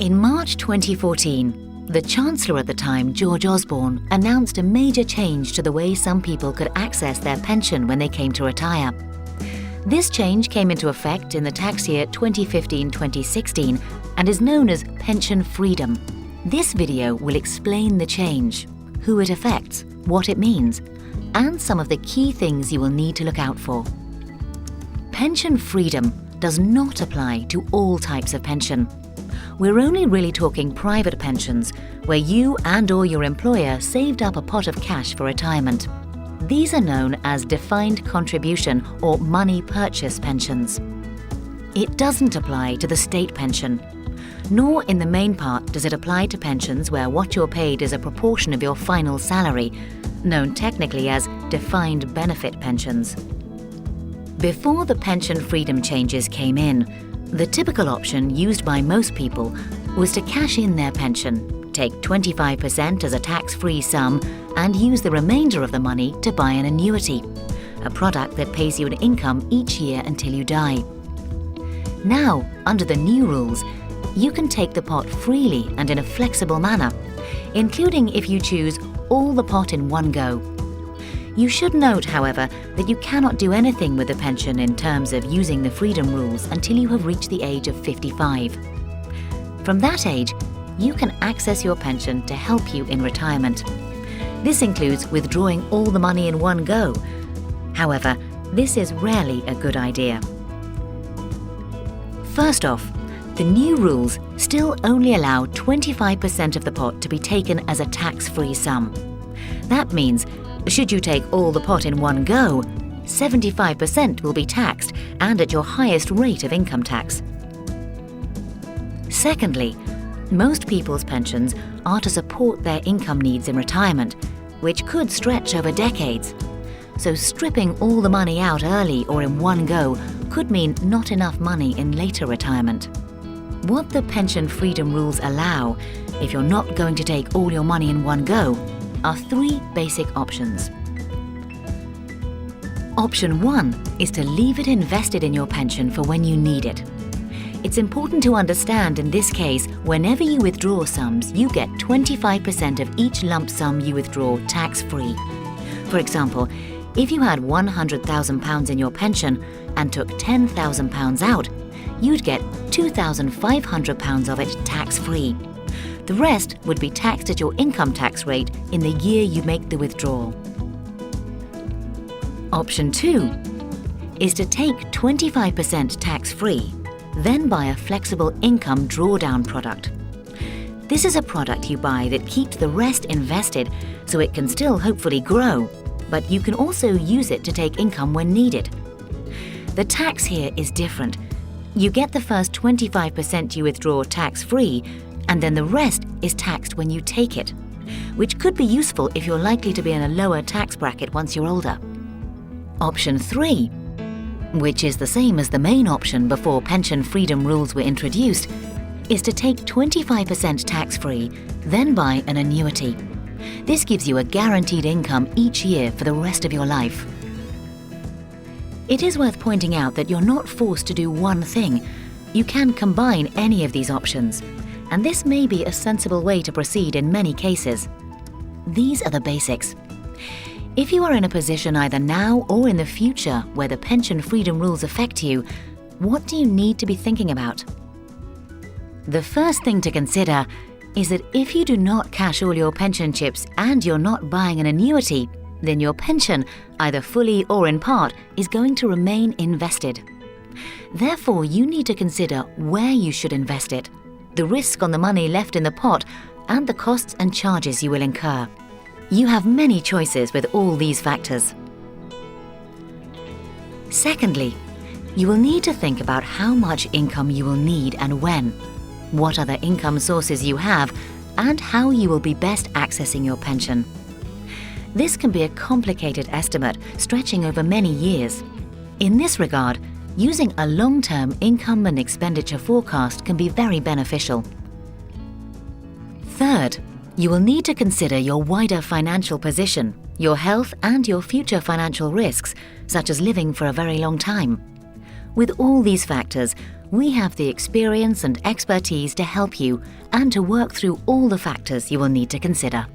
In March 2014, the Chancellor at the time, George Osborne, announced a major change to the way some people could access their pension when they came to retire. This change came into effect in the tax year 2015-2016 and is known as pension freedom. This video will explain the change, who it affects, what it means, and some of the key things you will need to look out for. Pension freedom does not apply to all types of pension. We're only really talking private pensions, where you and/or your employer saved up a pot of cash for retirement. These are known as defined contribution or money purchase pensions. It doesn't apply to the state pension, nor in the main part does it apply to pensions where what you're paid is a proportion of your final salary, known technically as defined benefit pensions. Before the pension freedom changes came in, the typical option used by most people was to cash in their pension, take 25% as a tax-free sum, and use the remainder of the money to buy an annuity, a product that pays you an income each year until you die. Now, under the new rules, you can take the pot freely and in a flexible manner, including if you choose all the pot in one go. You should note, however, that you cannot do anything with the pension in terms of using the freedom rules until you have reached the age of 55. From that age, you can access your pension to help you in retirement. This includes withdrawing all the money in one go. However, this is rarely a good idea. First off, the new rules still only allow 25% of the pot to be taken as a tax-free sum. That means, should you take all the pot in one go, 75% will be taxed and at your highest rate of income tax. Secondly, most people's pensions are to support their income needs in retirement, which could stretch over decades. So stripping all the money out early or in one go could mean not enough money in later retirement. What the pension freedom rules allow, if you're not going to take all your money in one go, are three basic options. Option 1 is to leave it invested in your pension for when you need it. It's important to understand in this case, whenever you withdraw sums, you get 25% of each lump sum you withdraw tax-free. For example, if you had £100,000 in your pension and took £10,000 out, you'd get £2,500 of it tax-free. The rest would be taxed at your income tax rate in the year you make the withdrawal. Option 2 is to take 25% tax-free, then buy a flexible income drawdown product. This is a product you buy that keeps the rest invested so it can still hopefully grow, but you can also use it to take income when needed. The tax here is different. You get the first 25% you withdraw tax-free, and then the rest is taxed when you take it, which could be useful if you're likely to be in a lower tax bracket once you're older. Option 3, which is the same as the main option before pension freedom rules were introduced, is to take 25% tax-free, then buy an annuity. This gives you a guaranteed income each year for the rest of your life. It is worth pointing out that you're not forced to do one thing. You can combine any of these options, and this may be a sensible way to proceed in many cases. These are the basics. If you are in a position either now or in the future where the pension freedom rules affect you, what do you need to be thinking about? The first thing to consider is that if you do not cash all your pension chips and you're not buying an annuity, then your pension, either fully or in part, is going to remain invested. Therefore, you need to consider where you should invest it, the risk on the money left in the pot, and the costs and charges you will incur. You have many choices with all these factors. Secondly, you will need to think about how much income you will need and when, what other income sources you have, and how you will be best accessing your pension. This can be a complicated estimate stretching over many years. In this regard, using a long-term income and expenditure forecast can be very beneficial. Third, you will need to consider your wider financial position, your health, and your future financial risks, such as living for a very long time. With all these factors, We have the experience and expertise to help you and to work through all the factors you will need to consider.